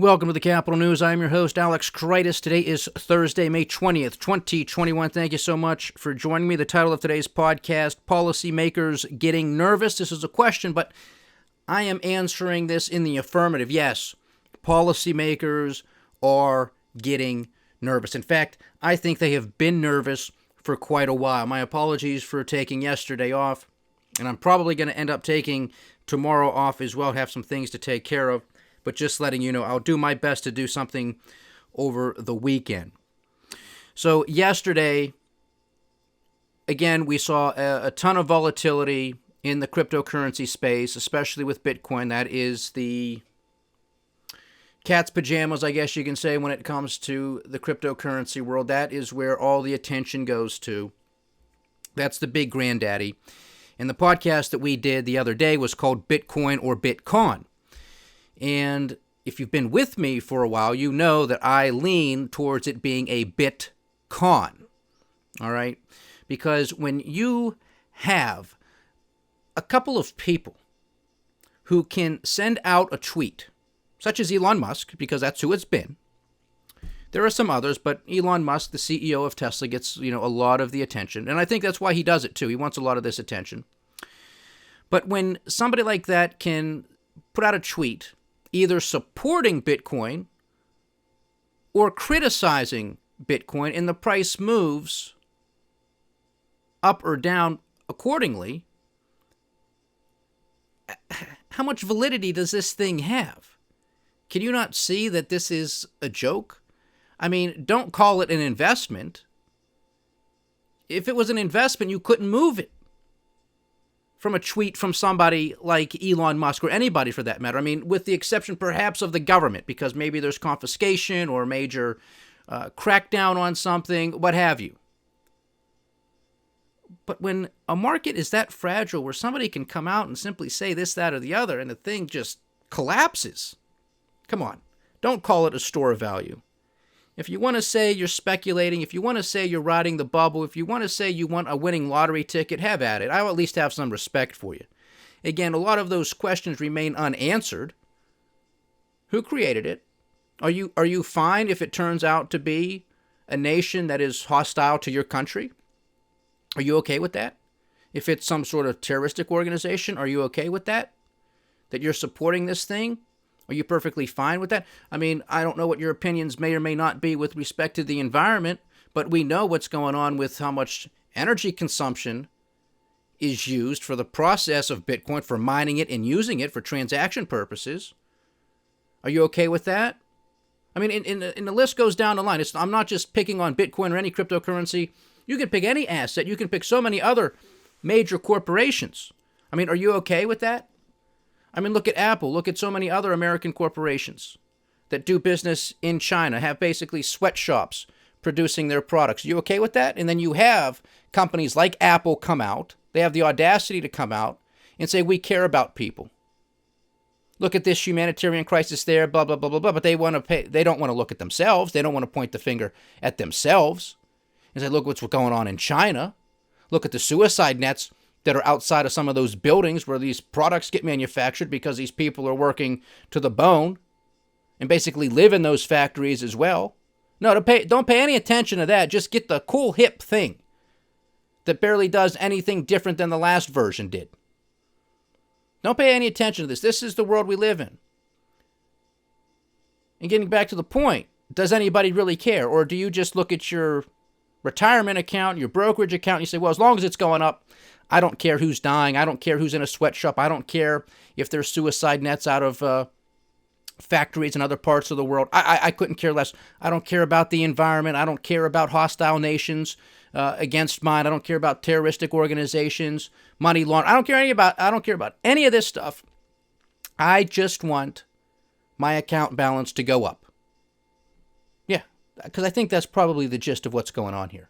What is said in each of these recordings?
Welcome to the Capital News. I'm your host, Alex Kreitis. Today is Thursday, May 20th, 2021. Thank you so much for joining me. The title of today's podcast, Policymakers Getting Nervous. This is a question, but I am answering this in the affirmative. Yes, policymakers are getting nervous. In fact, I think they have been nervous for quite a while. My apologies for taking yesterday off, and I'm probably going to end up taking tomorrow off as well. Have some things to take care of. But just letting you know, I'll do my best to do something over the weekend. So yesterday, again, we saw a ton of volatility in the cryptocurrency space, especially with Bitcoin. That is the cat's pajamas, I guess you can say, when it comes to the cryptocurrency world. That is where all the attention goes to. That's the big granddaddy. And the podcast that we did the other day was called Bitcoin or Bitcon. And if you've been with me for a while, you know that I lean towards it being a Bitcon, all right? Because when you have a couple of people who can send out a tweet, such as Elon Musk, because that's who it's been. There are some others, but Elon Musk, the CEO of Tesla, gets, a lot of the attention. And I think that's why he does it too. He wants a lot of this attention. But when somebody like that can put out a tweet either supporting Bitcoin or criticizing Bitcoin, and the price moves up or down accordingly, how much validity does this thing have? Can you not see that this is a joke? I mean, don't call it an investment. If it was an investment, you couldn't move it from a tweet from somebody like Elon Musk, or anybody for that matter. I mean, with the exception perhaps of the government, because maybe there's confiscation or major crackdown on something, what have you. But when a market is that fragile where somebody can come out and simply say this, that, or the other, and the thing just collapses, come on, don't call it a store of value. If you want to say you're speculating, if you want to say you're riding the bubble, if you want to say you want a winning lottery ticket, have at it. I'll at least have some respect for you. Again, a lot of those questions remain unanswered. Who created it? Are you fine if it turns out to be a nation that is hostile to your country? Are you okay with that? If it's some sort of terroristic organization, are you okay with that? That you're supporting this thing? Are you perfectly fine with that? I mean, I don't know what your opinions may or may not be with respect to the environment, but we know what's going on with how much energy consumption is used for the process of Bitcoin, for mining it and using it for transaction purposes. Are you okay with that? I mean, and the list goes down the line. I'm not just picking on Bitcoin or any cryptocurrency. You can pick any asset. You can pick so many other major corporations. I mean, are you okay with that? I mean, look at Apple. Look at so many other American corporations that do business in China, have basically sweatshops producing their products. Are you okay with that? And then you have companies like Apple come out. They have the audacity to come out and say, we care about people. Look at this humanitarian crisis there, blah, blah, blah, blah, blah. But they want to pay. They don't want to look at themselves. They don't want to point the finger at themselves and say, look what's going on in China. Look at the suicide nets that are outside of some of those buildings where these products get manufactured, because these people are working to the bone and basically live in those factories as well. No, don't pay any attention to that. Just get the cool hip thing that barely does anything different than the last version did. Don't pay any attention to this. This is the world we live in. And getting back to the point, does anybody really care? Or do you just look at your retirement account, your brokerage account, and you say, well, as long as it's going up, I don't care who's dying. I don't care who's in a sweatshop. I don't care if there's suicide nets out of factories in other parts of the world. I couldn't care less. I don't care about the environment. I don't care about hostile nations against mine. I don't care about terroristic organizations, money laundering. I don't care about any of this stuff. I just want my account balance to go up. Yeah, because I think that's probably the gist of what's going on here.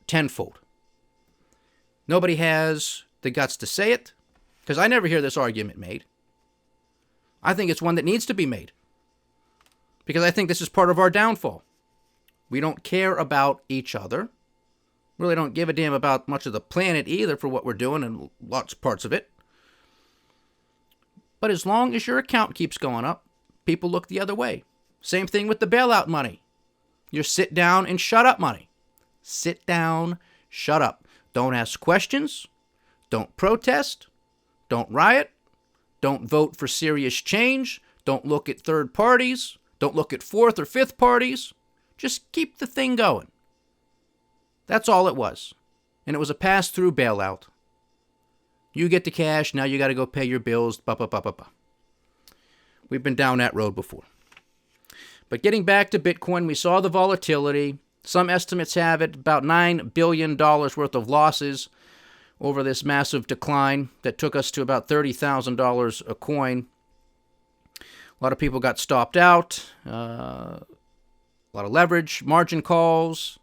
Tenfold. Nobody has the guts to say it, because I never hear this argument made. I think it's one that needs to be made, because I think this is part of our downfall. We don't care about each other. Really don't give a damn about much of the planet either for what we're doing and lots of parts of it. But as long as your account keeps going up, people look the other way. Same thing with the bailout money. Your sit down and shut up money. Sit down, shut up. Don't ask questions. Don't protest. Don't riot. Don't vote for serious change. Don't look at third parties. Don't look at fourth or fifth parties. Just keep the thing going. That's all it was. And it was a pass-through bailout. You get the cash, now you got to go pay your bills. We've been down that road before. But getting back to Bitcoin, we saw the volatility. Some estimates have it about $9 billion worth of losses over this massive decline that took us to about $30,000 a coin. A lot of people got stopped out. A lot of leverage, margin calls.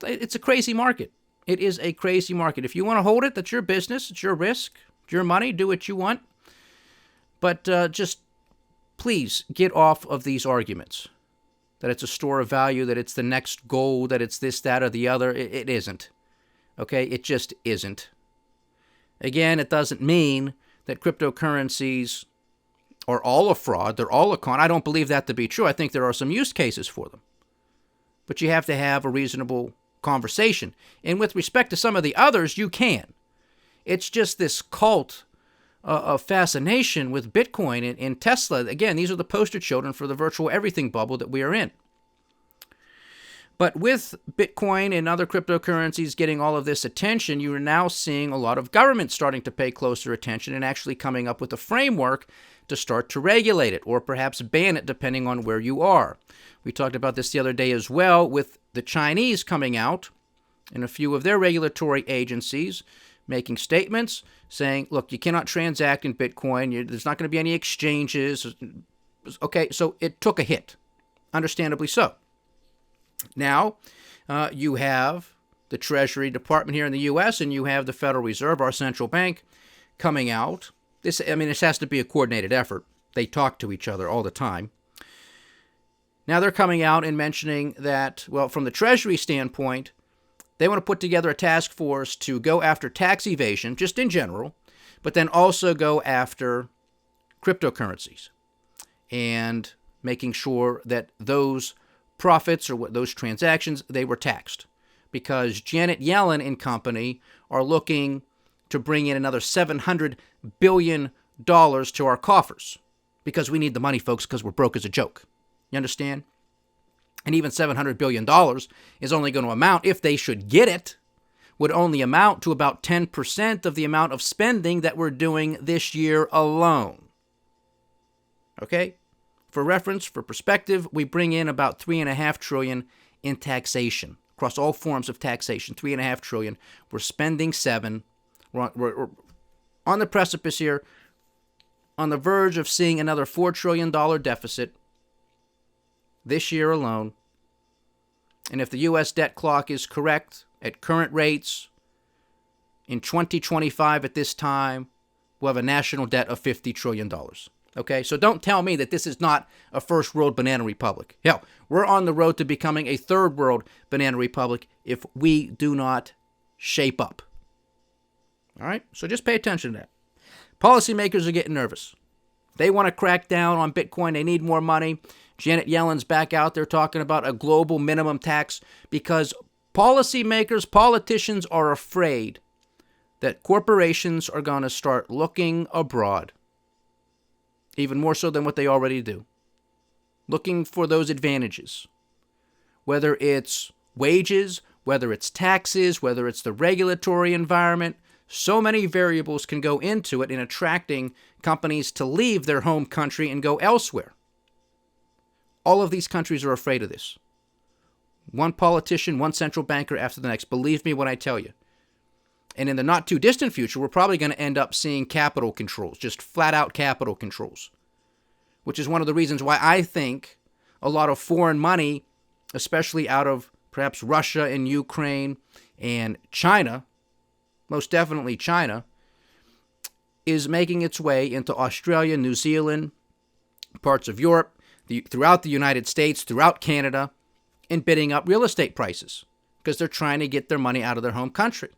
It's a crazy market. It is a crazy market. If you want to hold it, that's your business. It's your risk. It's your money. Do what you want. But just please get off of these arguments that it's a store of value, that it's the next gold, that it's this, that, or the other. It isn't. Okay? It just isn't. Again, it doesn't mean that cryptocurrencies are all a fraud. They're all a con. I don't believe that to be true. I think there are some use cases for them. But you have to have a reasonable conversation. And with respect to some of the others, you can. It's just this cult of fascination with Bitcoin and Tesla. Again, these are the poster children for the virtual everything bubble that we are in. But with Bitcoin and other cryptocurrencies getting all of this attention, you are now seeing a lot of governments starting to pay closer attention and actually coming up with a framework to start to regulate it or perhaps ban it depending on where you are. We talked about this the other day as well with the Chinese coming out and a few of their regulatory agencies making statements saying, look, you cannot transact in Bitcoin. There's not going to be any exchanges. Okay, so it took a hit, understandably so. Now, you have the Treasury Department here in the U.S. and you have the Federal Reserve, our central bank, coming out. This has to be a coordinated effort. They talk to each other all the time. Now they're coming out and mentioning that, well, from the Treasury standpoint, they want to put together a task force to go after tax evasion, just in general, but then also go after cryptocurrencies and making sure that those profits or those transactions, they were taxed. Because Janet Yellen and company are looking to bring in another $700 billion to our coffers. Because we need the money, folks, because we're broke as a joke. You understand? And even $700 billion is only going to amount, if they should get it, would only amount to about 10% of the amount of spending that we're doing this year alone. Okay? For reference, for perspective, we bring in about $3.5 trillion in taxation across all forms of taxation. $3.5 trillion. We're spending $7. We're on the precipice here, on the verge of seeing another $4 trillion deficit this year alone. And if the U.S. debt clock is correct at current rates, in 2025 at this time, we'll have a national debt of $50 trillion. Okay, so don't tell me that this is not a first world banana republic. Hell, we're on the road to becoming a third world banana republic if we do not shape up. All right, so just pay attention to that. Policymakers are getting nervous. They want to crack down on Bitcoin. They need more money. Janet Yellen's back out there talking about a global minimum tax because policymakers, politicians are afraid that corporations are going to start looking abroad. Even more so than what they already do. Looking for those advantages. Whether it's wages, whether it's taxes, whether it's the regulatory environment. So many variables can go into it in attracting companies to leave their home country and go elsewhere. All of these countries are afraid of this. One politician, one central banker after the next. Believe me when I tell you. And in the not too distant future, we're probably going to end up seeing capital controls, just flat out capital controls, which is one of the reasons why I think a lot of foreign money, especially out of perhaps Russia and Ukraine and China, most definitely China, is making its way into Australia, New Zealand, parts of Europe, throughout the United States, throughout Canada, and bidding up real estate prices because they're trying to get their money out of their home country.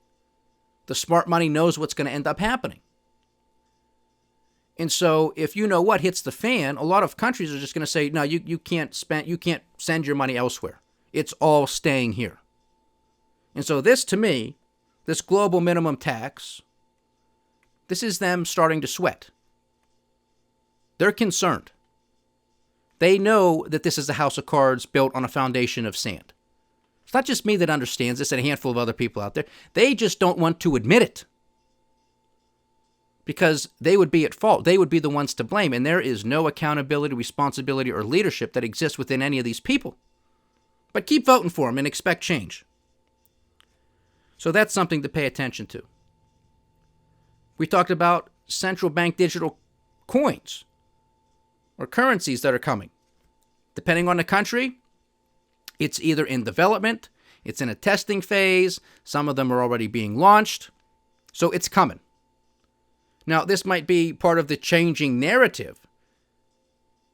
The smart money knows what's going to end up happening. And so if you know what hits the fan, a lot of countries are just going to say, no, you can't send your money elsewhere. It's all staying here. And so this, to me, this global minimum tax, this is them starting to sweat. They're concerned. They know that this is a house of cards built on a foundation of sand. It's not just me that understands this and a handful of other people out there. They just don't want to admit it because they would be at fault. They would be the ones to blame. And there is no accountability, responsibility, or leadership that exists within any of these people. But keep voting for them and expect change. So that's something to pay attention to. We talked about central bank digital coins or currencies that are coming. Depending on the country, it's either in development, it's in a testing phase, some of them are already being launched, so it's coming. Now, this might be part of the changing narrative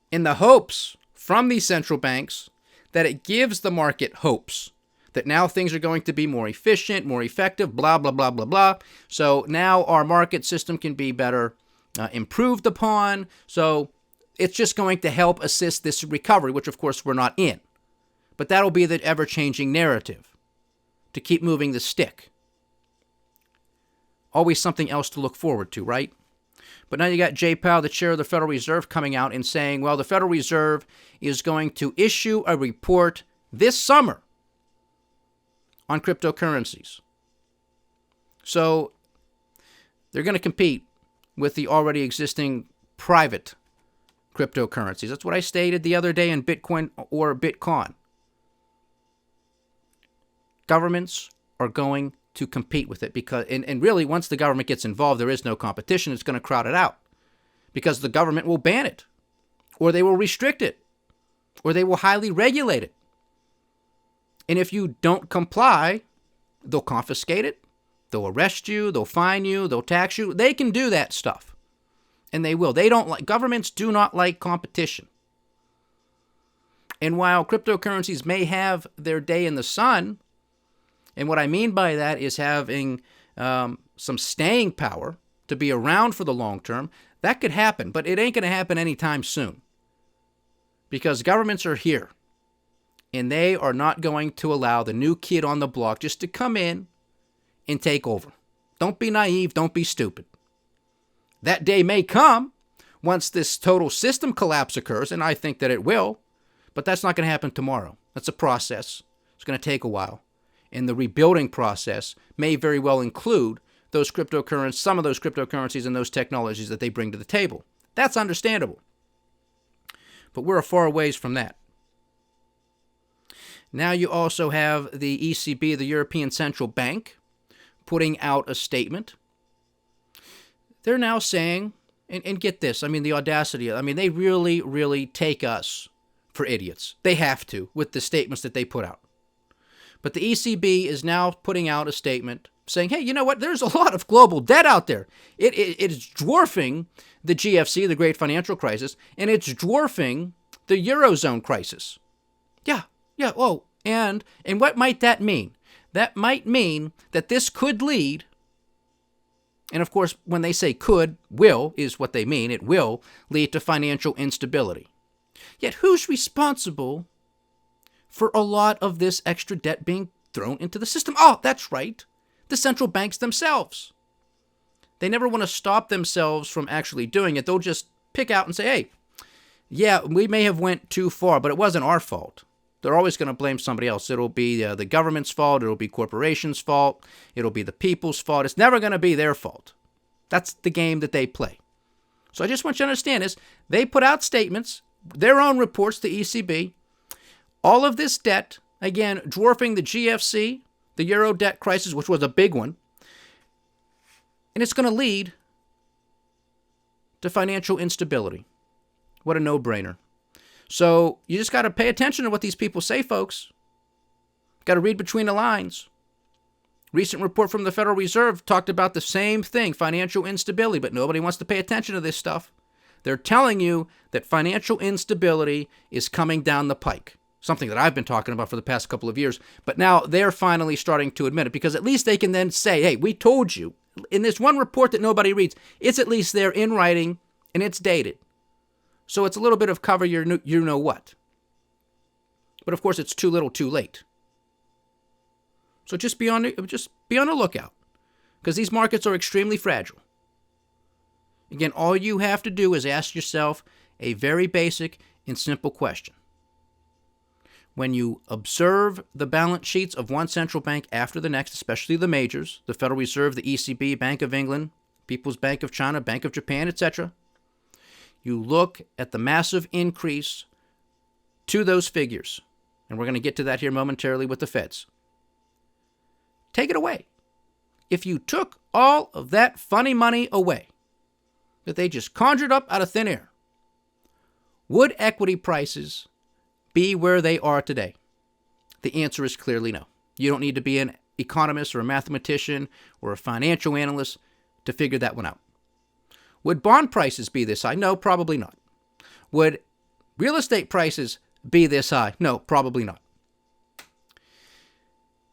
in the hopes from these central banks that it gives the market hopes that now things are going to be more efficient, more effective, blah, blah, blah, blah, blah. So now our market system can be better improved upon. So it's just going to help assist this recovery, which of course we're not in. But that'll be the ever-changing narrative to keep moving the stick. Always something else to look forward to, right? But now you got Jay Powell, the chair of the Federal Reserve, coming out and saying, well, the Federal Reserve is going to issue a report this summer on cryptocurrencies. So they're going to compete with the already existing private cryptocurrencies. That's what I stated the other day in Bitcoin or Bitcoin. Governments are going to compete with it because, and really, once the government gets involved, there is no competition. It's going to crowd it out because the government will ban it, or they will restrict it, or they will highly regulate it. And if you don't comply, they'll confiscate it, they'll arrest you, they'll fine you, they'll tax you. They can do that stuff. And they will. Governments do not like competition. And while cryptocurrencies may have their day in the sun, and what I mean by that is having some staying power to be around for the long term, that could happen, but it ain't going to happen anytime soon. Because governments are here. And they are not going to allow the new kid on the block just to come in and take over. Don't be naive. Don't be stupid. That day may come once this total system collapse occurs, and I think that it will, but that's not going to happen tomorrow. That's a process. It's going to take a while. And the rebuilding process may very well include those cryptocurrencies, some of those cryptocurrencies and those technologies that they bring to the table. That's understandable. But we're a far ways from that. Now you also have the ECB, the European Central Bank, putting out a statement. They're now saying, and get this, I mean, the audacity, I mean, they really, really take us for idiots. They have to, with the statements that they put out. But the ECB is now putting out a statement saying, hey, you know what? There's a lot of global debt out there. It is dwarfing the GFC, the Great Financial Crisis, and it's dwarfing the Eurozone crisis. Yeah, oh, and what might that mean? That might mean that this could lead, and of course, when they say could, will is what they mean. It will lead to financial instability. Yet who's responsible for a lot of this extra debt being thrown into the system? Oh, that's right. The central banks themselves. They never want to stop themselves from actually doing it. They'll just pick out and say, hey, yeah, we may have went too far, but it wasn't our fault. They're always going to blame somebody else. It'll be the government's fault. It'll be corporations' fault. It'll be the people's fault. It's never going to be their fault. That's the game that they play. So I just want you to understand this. They put out statements, their own reports to ECB. All of this debt, again, dwarfing the GFC, the Euro debt crisis, which was a big one. And it's going to lead to financial instability. What a no-brainer. So you just got to pay attention to what these people say, folks. Got to read between the lines. Recent report from the Federal Reserve talked about the same thing, financial instability, but nobody wants to pay attention to this stuff. They're telling you that financial instability is coming down the pike, something that I've been talking about for the past couple of years, but now they're finally starting to admit it because at least they can then say, hey, we told you. In this one report that nobody reads, it's at least there in writing and it's dated. So it's a little bit of cover your you know what. But of course, it's too little, too late. So just be on the lookout, because these markets are extremely fragile. Again, all you have to do is ask yourself a very basic and simple question. When you observe the balance sheets of one central bank after the next, especially the majors, the Federal Reserve, the ECB, Bank of England, People's Bank of China, Bank of Japan, etc., you look at the massive increase to those figures. And we're going to get to that here momentarily with the Feds. Take it away. If you took all of that funny money away that they just conjured up out of thin air, would equity prices be where they are today? The answer is clearly no. You don't need to be an economist or a mathematician or a financial analyst to figure that one out. Would bond prices be this high? No, probably not. Would real estate prices be this high? No, probably not.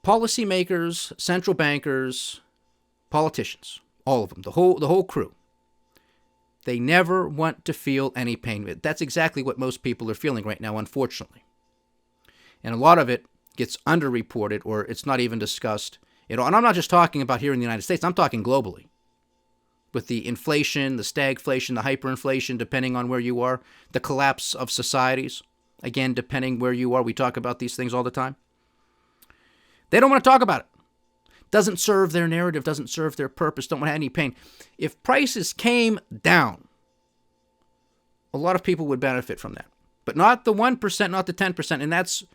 Policymakers, central bankers, politicians, all of them, the whole crew, they never want to feel any pain. That's exactly what most people are feeling right now, unfortunately. And a lot of it gets underreported, or it's not even discussed at all. And I'm not just talking about here in the United States. I'm talking globally. With the inflation, the stagflation, the hyperinflation, depending on where you are, the collapse of societies, again, depending where you are. We talk about these things all the time. They don't want to talk about it. Doesn't serve their narrative, doesn't serve their purpose, don't want to have any pain. If prices came down, a lot of people would benefit from that. But not the 1%, not the 10%.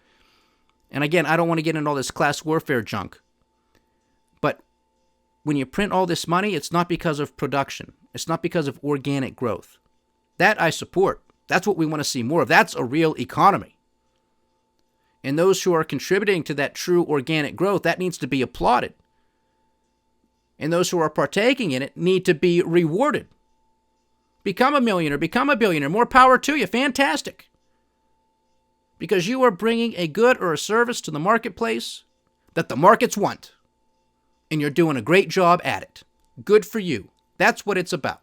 And again, I don't want to get into all this class warfare junk. But when you print all this money, it's not because of production. It's not because of organic growth. That I support. That's what we want to see more of. That's a real economy. And those who are contributing to that true organic growth, that needs to be applauded. And those who are partaking in it need to be rewarded. Become a millionaire, become a billionaire. More power to you. Fantastic. Because you are bringing a good or a service to the marketplace that the markets want. And you're doing a great job at it. Good for you. That's what it's about.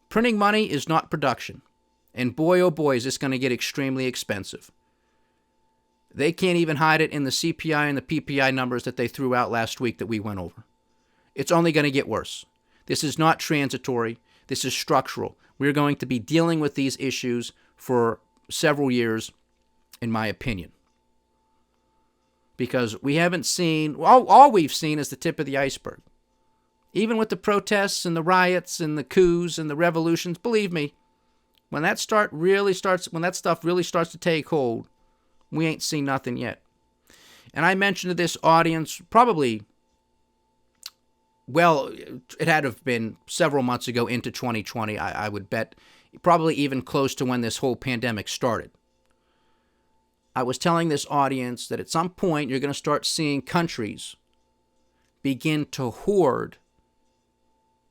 Printing money is not production. And boy, oh boy, is this going to get extremely expensive. They can't even hide it in the CPI and the PPI numbers that they threw out last week that we went over. It's only going to get worse. This is not transitory. This is structural. We're going to be dealing with these issues for several years, in my opinion. Because we haven't seen, all we've seen is the tip of the iceberg. Even with the protests and the riots and the coups and the revolutions, believe me, when that stuff really starts to take hold, we ain't seen nothing yet. And I mentioned to this audience probably, it had to have been several months ago into 2020, I would bet, probably even close to when this whole pandemic started. I was telling this audience that at some point you're going to start seeing countries begin to hoard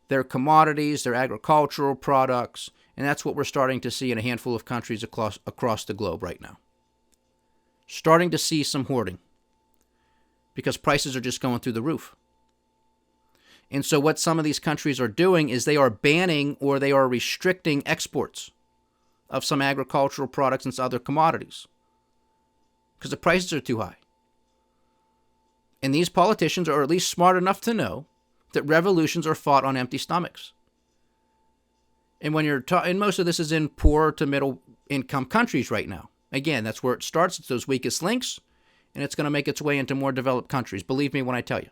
their commodities, their agricultural products, and that's what we're starting to see in a handful of countries across the globe right now. Starting to see some hoarding because prices are just going through the roof. And so what some of these countries are doing is they are banning or they are restricting exports of some agricultural products and some other commodities because the prices are too high. And these politicians are at least smart enough to know that revolutions are fought on empty stomachs. And when and most of this is in poor to middle income countries right now. Again, that's where it starts. It's those weakest links, and it's going to make its way into more developed countries. Believe me when I tell you.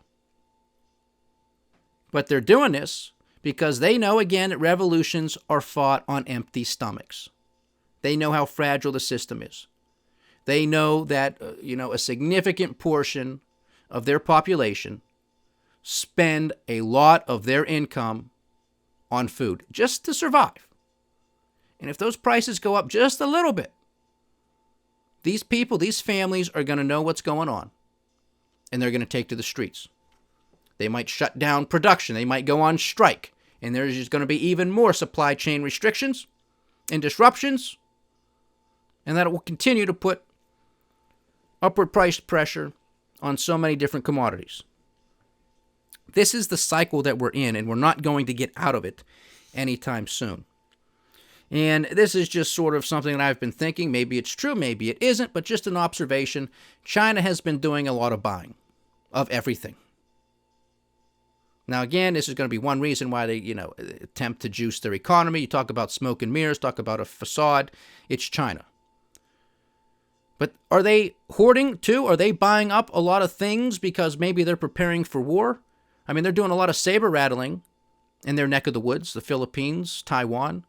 But they're doing this because they know, again, that revolutions are fought on empty stomachs. They know how fragile the system is. They know that, a significant portion of their population spend a lot of their income on food just to survive. And if those prices go up just a little bit, these people, these families are going to know what's going on, and they're going to take to the streets. They might shut down production. They might go on strike, and there's just going to be even more supply chain restrictions and disruptions, and that it will continue to put upward price pressure on so many different commodities. This is the cycle that we're in, and we're not going to get out of it anytime soon. And this is just sort of something that I've been thinking. Maybe it's true, maybe it isn't, but just an observation. China has been doing a lot of buying of everything. Now, again, this is going to be one reason why they, attempt to juice their economy. You talk about smoke and mirrors, talk about a facade. It's China. But are they hoarding too? Are they buying up a lot of things because maybe they're preparing for war? I mean, they're doing a lot of saber rattling in their neck of the woods, the Philippines, Taiwan.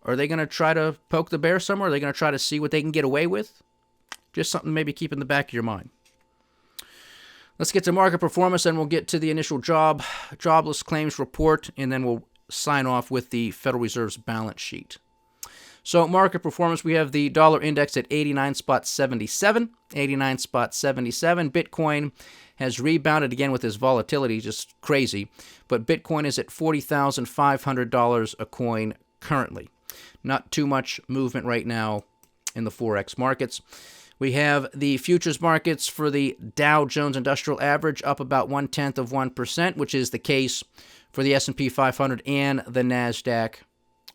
Are they going to try to poke the bear somewhere? Are they going to try to see what they can get away with? Just something maybe keep in the back of your mind. Let's get to market performance, and we'll get to the initial jobless claims report, and then we'll sign off with the Federal Reserve's balance sheet. So market performance, we have the dollar index at 89.77, 89.77. Bitcoin has rebounded again with this volatility, just crazy. But Bitcoin is at $40,500 a coin currently. Not too much movement right now in the Forex markets. We have the futures markets for the Dow Jones Industrial Average up about 0.1%, which is the case for the S&P 500 and the NASDAQ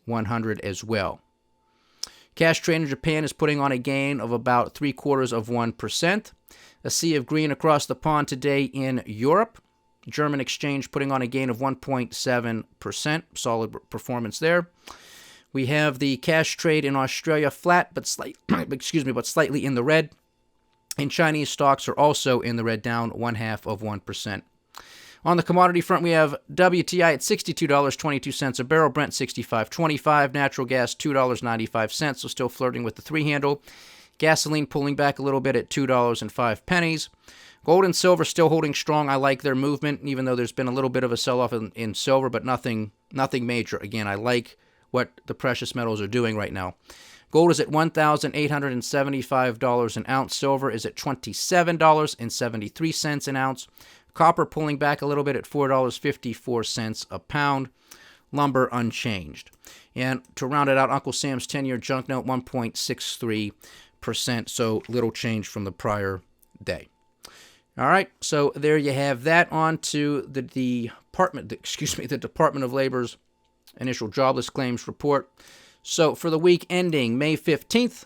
100 as well. Cash trade in Japan is putting on a gain of about 0.75%. A sea of green across the pond today in Europe. German exchange putting on a gain of 1.7%. Solid performance there. We have the cash trade in Australia flat, but slightly in the red. And Chinese stocks are also in the red, down 0.5%. On the commodity front, we have WTI at $62.22 a barrel, Brent $65.25, natural gas $2.95, so still flirting with the 3-handle. Gasoline pulling back a little bit at $2.05. Gold and silver still holding strong. I like their movement, even though there's been a little bit of a sell-off in silver, but nothing major. Again, I like what the precious metals are doing right now. Gold is at $1,875 an ounce. Silver is at $27.73 an ounce. Copper pulling back a little bit at $4.54 a pound. Lumber unchanged. And to round it out, Uncle Sam's 10-year junk note, 1.63%, so little change from the prior day. All right, so there you have that. On to the Department of Labor's initial jobless claims report. So for the week ending May 15th,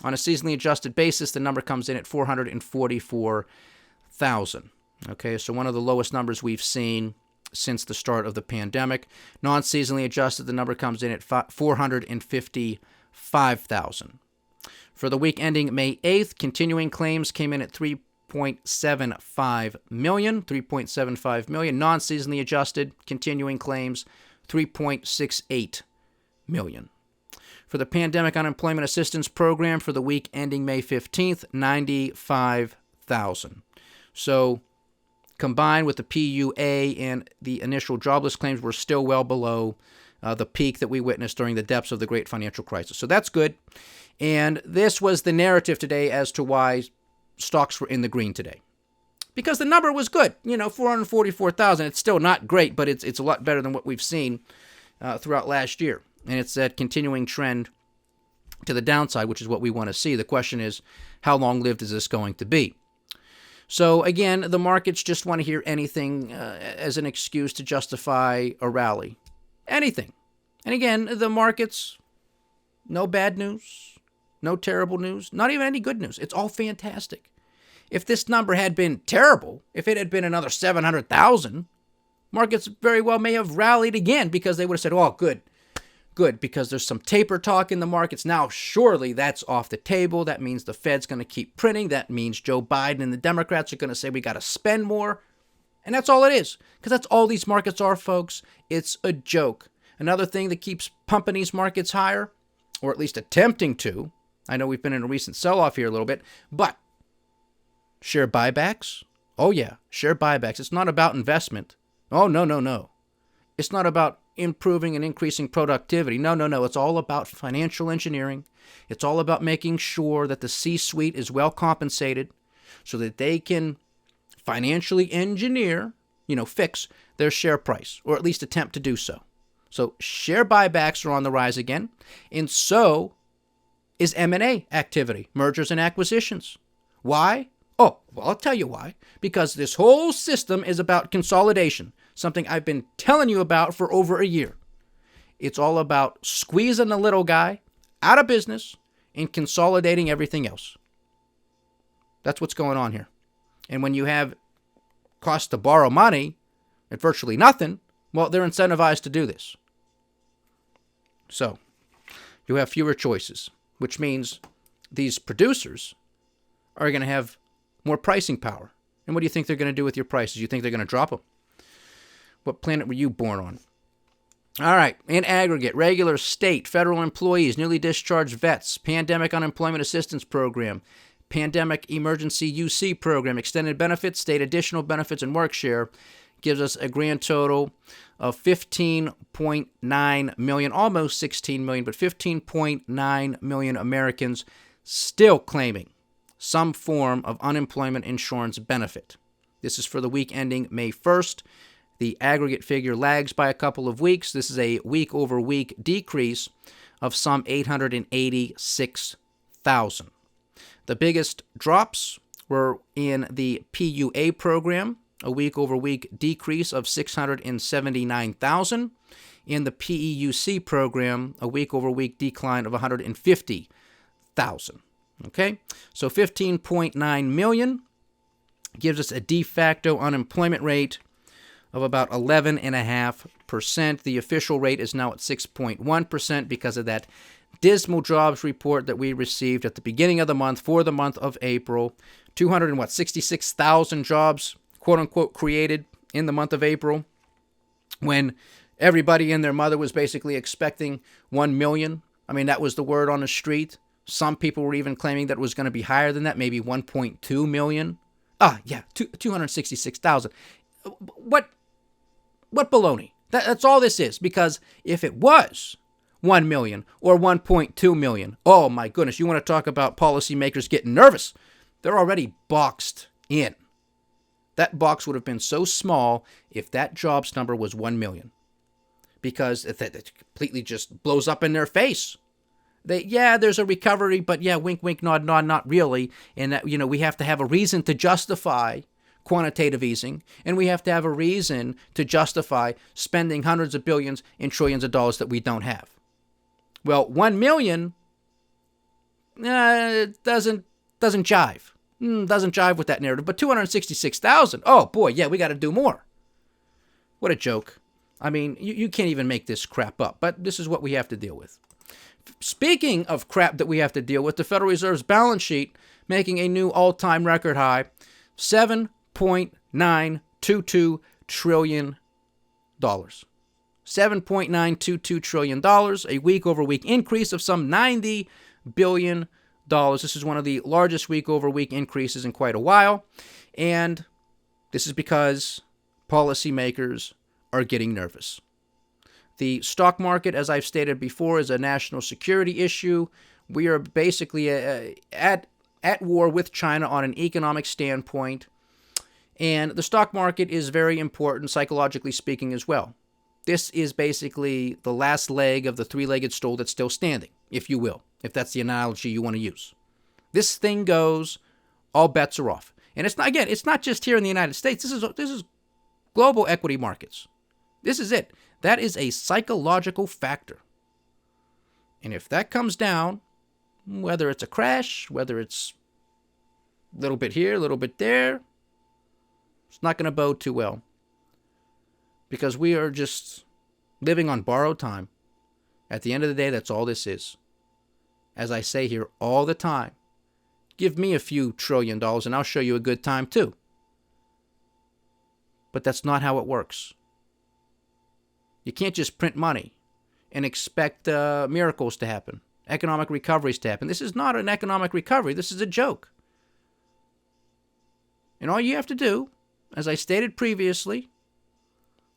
on a seasonally adjusted basis, the number comes in at 444,000. Okay, so one of the lowest numbers we've seen since the start of the pandemic. Non-seasonally adjusted, the number comes in at 455,000. For the week ending May 8th, continuing claims came in at 3.75 million. Non-seasonally adjusted, continuing claims, 3.68 million. For the Pandemic Unemployment Assistance Program for the week ending May 15th, 95,000. So combined with the PUA and the initial jobless claims, we're still well below the peak that we witnessed during the depths of the great financial crisis. So that's good. And this was the narrative today as to why stocks were in the green today. Because the number was good, 444,000. It's still not great, but it's a lot better than what we've seen throughout last year. And it's that continuing trend to the downside, which is what we want to see. The question is, how long-lived is this going to be? So again, the markets just want to hear anything as an excuse to justify a rally. Anything. And again, the markets, no bad news, no terrible news, not even any good news. It's all fantastic. If this number had been terrible, if it had been another 700,000, markets very well may have rallied again because they would have said, oh, good, because there's some taper talk in the markets. Now, surely that's off the table. That means the Fed's going to keep printing. That means Joe Biden and the Democrats are going to say we got to spend more. And that's all it is, because that's all these markets are, folks. It's a joke. Another thing that keeps pumping these markets higher, or at least attempting to, I know we've been in a recent sell-off here a little bit, but share buybacks? Oh, yeah, share buybacks. It's not about investment. Oh, no. It's not about improving and increasing productivity. No. It's all about financial engineering. It's all about making sure that the C-suite is well compensated so that they can financially engineer, fix their share price, or at least attempt to do so. So share buybacks are on the rise again, and so is M&A activity, mergers and acquisitions. Why? Oh, well, I'll tell you why. Because this whole system is about consolidation, something I've been telling you about for over a year. It's all about squeezing the little guy out of business and consolidating everything else. That's what's going on here. And when you have cost to borrow money at virtually nothing, well, they're incentivized to do this. So you have fewer choices, which means these producers are going to have more pricing power. And what do you think they're going to do with your prices? You think they're going to drop them? What planet were you born on? All right. In aggregate, regular state, federal employees, newly discharged vets, pandemic unemployment assistance program, pandemic emergency UC program, extended benefits, state additional benefits, and work share gives us a grand total of 15.9 million, almost 16 million, but 15.9 million Americans still claiming some form of unemployment insurance benefit. This is for the week ending May 1st. The aggregate figure lags by a couple of weeks. This is a week-over-week decrease of some 886,000. The biggest drops were in the PUA program, a week-over-week decrease of 679,000. In the PEUC program, a week-over-week decline of 150,000. Okay, so 15.9 million gives us a de facto unemployment rate of about 11.5%. The official rate is now at 6.1% because of that dismal jobs report that we received at the beginning of the month for the month of April. 66,000 jobs, quote unquote, created in the month of April, when everybody and their mother was basically expecting 1 million. I mean, that was the word on the street. Some people were even claiming that it was going to be higher than that, maybe 1.2 million. 266,000. What baloney? That's all this is, because if it was 1 million or 1.2 million, oh my goodness, you want to talk about policymakers getting nervous. They're already boxed in. That box would have been so small if that jobs number was 1 million, because it completely just blows up in their face. There's a recovery, but wink, wink, nod, nod, not really. And that, we have to have a reason to justify quantitative easing, and we have to have a reason to justify spending hundreds of billions and trillions of dollars that we don't have. Well, 1 million doesn't jive. Doesn't jive with that narrative. But 266,000, oh boy, we got to do more. What a joke. I mean, you can't even make this crap up, but this is what we have to deal with. Speaking of crap that we have to deal with, the Federal Reserve's balance sheet making a new all-time record high, $7.922 trillion. $7.922 trillion, a week-over-week increase of some $90 billion. This is one of the largest week-over-week increases in quite a while, and this is because policymakers are getting nervous. The stock market, as I've stated before, is a national security issue. We are basically at war with China on an economic standpoint, and the stock market is very important, psychologically speaking, as well. This is basically the last leg of the three-legged stool that's still standing, if you will, if that's the analogy you want to use. This thing goes, all bets are off. And it's not just here in the United States. This is global equity markets. This is it. That is a psychological factor. And if that comes down, whether it's a crash, whether it's a little bit here, a little bit there, it's not going to bode too well. Because we are just living on borrowed time. At the end of the day, that's all this is. As I say here all the time, give me a few $1 trillion and I'll show you a good time too. But that's not how it works. You can't just print money and expect miracles to happen, economic recoveries to happen. This is not an economic recovery. This is a joke. And all you have to do, as I stated previously,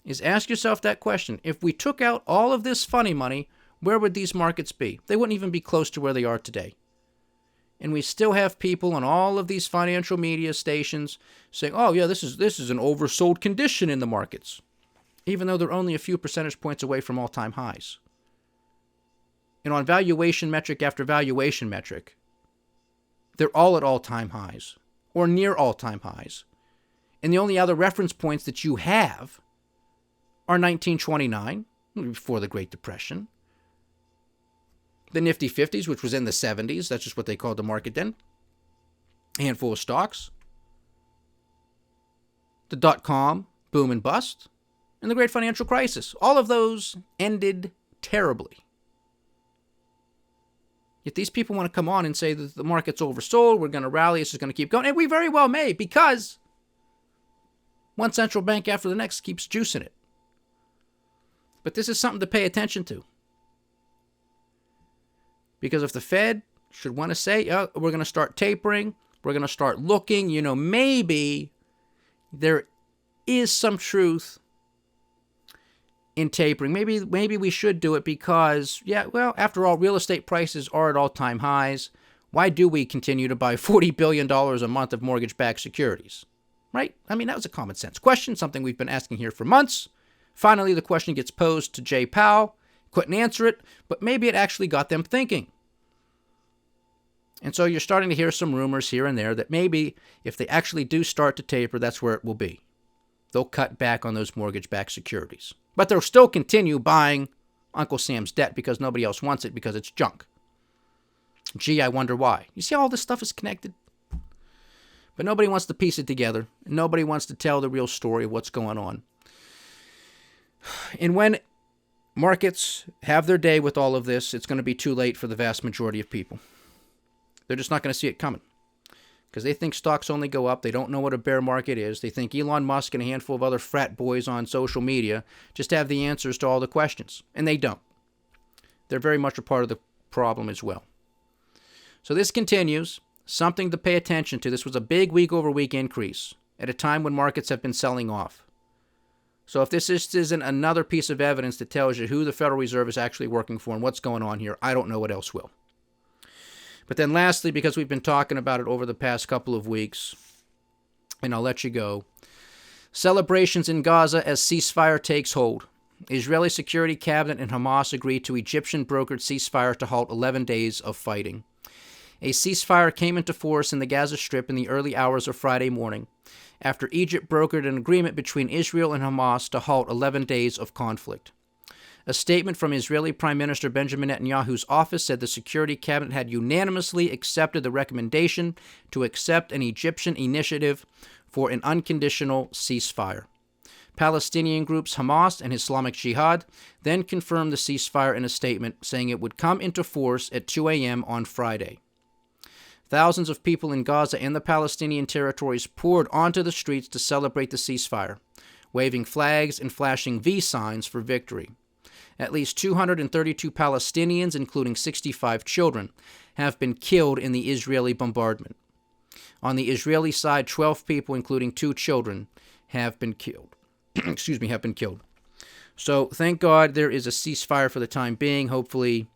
is ask yourself that question. If we took out all of this funny money, where would these markets be? They wouldn't even be close to where they are today. And we still have people on all of these financial media stations saying, oh yeah, this is an oversold condition in the markets, even though they're only a few percentage points away from all-time highs. And on valuation metric after valuation metric, they're all at all-time highs or near all-time highs. And the only other reference points that you have are 1929, before the Great Depression. The Nifty 50s, which was in the 70s, that's just what they called the market then. A handful of stocks. The dot-com boom and bust. And the Great Financial Crisis. All of those ended terribly. Yet these people want to come on and say that the market's oversold, we're going to rally, this is going to keep going. And we very well may, because one central bank after the next keeps juicing it. But this is something to pay attention to. Because if the Fed should want to say, oh, we're going to start tapering, we're going to start looking, maybe there is some truth in tapering. Maybe we should do it because, after all, real estate prices are at all-time highs. Why do we continue to buy $40 billion a month of mortgage-backed securities? Right? I mean, that was a common sense question, something we've been asking here for months. Finally, the question gets posed to Jay Powell. Couldn't answer it, but maybe it actually got them thinking. And so you're starting to hear some rumors here and there that maybe if they actually do start to taper, that's where it will be. They'll cut back on those mortgage-backed securities. But they'll still continue buying Uncle Sam's debt because nobody else wants it because it's junk. Gee, I wonder why. You see how all this stuff is connected? But nobody wants to piece it together. Nobody wants to tell the real story of what's going on. And when markets have their day with all of this, it's going to be too late for the vast majority of people. They're just not going to see it coming because they think stocks only go up. They don't know what a bear market is. They think Elon Musk and a handful of other frat boys on social media just have the answers to all the questions, and they don't. They're very much a part of the problem as well. So this continues. Something to pay attention to. This was a big week-over-week increase at a time when markets have been selling off. So if this isn't another piece of evidence that tells you who the Federal Reserve is actually working for and what's going on here, I don't know what else will. But then lastly, because we've been talking about it over the past couple of weeks, and I'll let you go, celebrations in Gaza as ceasefire takes hold. Israeli Security Cabinet and Hamas agreed to Egyptian-brokered ceasefire to halt 11 days of fighting. A ceasefire came into force in the Gaza Strip in the early hours of Friday morning, after Egypt brokered an agreement between Israel and Hamas to halt 11 days of conflict. A statement from Israeli Prime Minister Benjamin Netanyahu's office said the Security Cabinet had unanimously accepted the recommendation to accept an Egyptian initiative for an unconditional ceasefire. Palestinian groups Hamas and Islamic Jihad then confirmed the ceasefire in a statement, saying it would come into force at 2 a.m. on Friday. Thousands of people in Gaza and the Palestinian territories poured onto the streets to celebrate the ceasefire, waving flags and flashing V signs for victory. At least 232 Palestinians, including 65 children, have been killed in the Israeli bombardment. On the Israeli side, 12 people, including 2 children, have been killed. have been killed. So thank God there is a ceasefire for the time being. Hopefully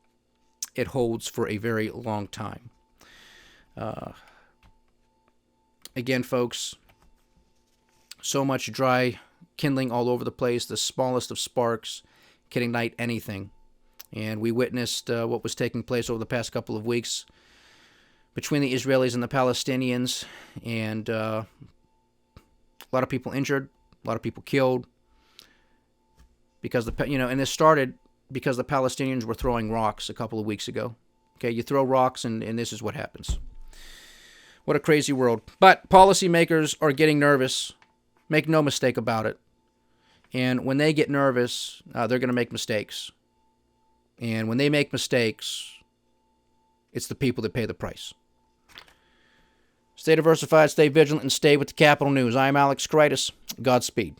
it holds for a very long time. Again, folks, so much dry kindling all over the place, the smallest of sparks can ignite anything. And we witnessed what was taking place over the past couple of weeks between the Israelis and the Palestinians, and a lot of people injured, a lot of people killed, because and this started because the Palestinians were throwing rocks a couple of weeks ago. Okay, you throw rocks, and this is what happens. What a crazy world. But policymakers are getting nervous. Make no mistake about it. And when they get nervous, they're going to make mistakes. And when they make mistakes, it's the people that pay the price. Stay diversified, stay vigilant, and stay with the Capital News. I'm Alex Kreitis. Godspeed.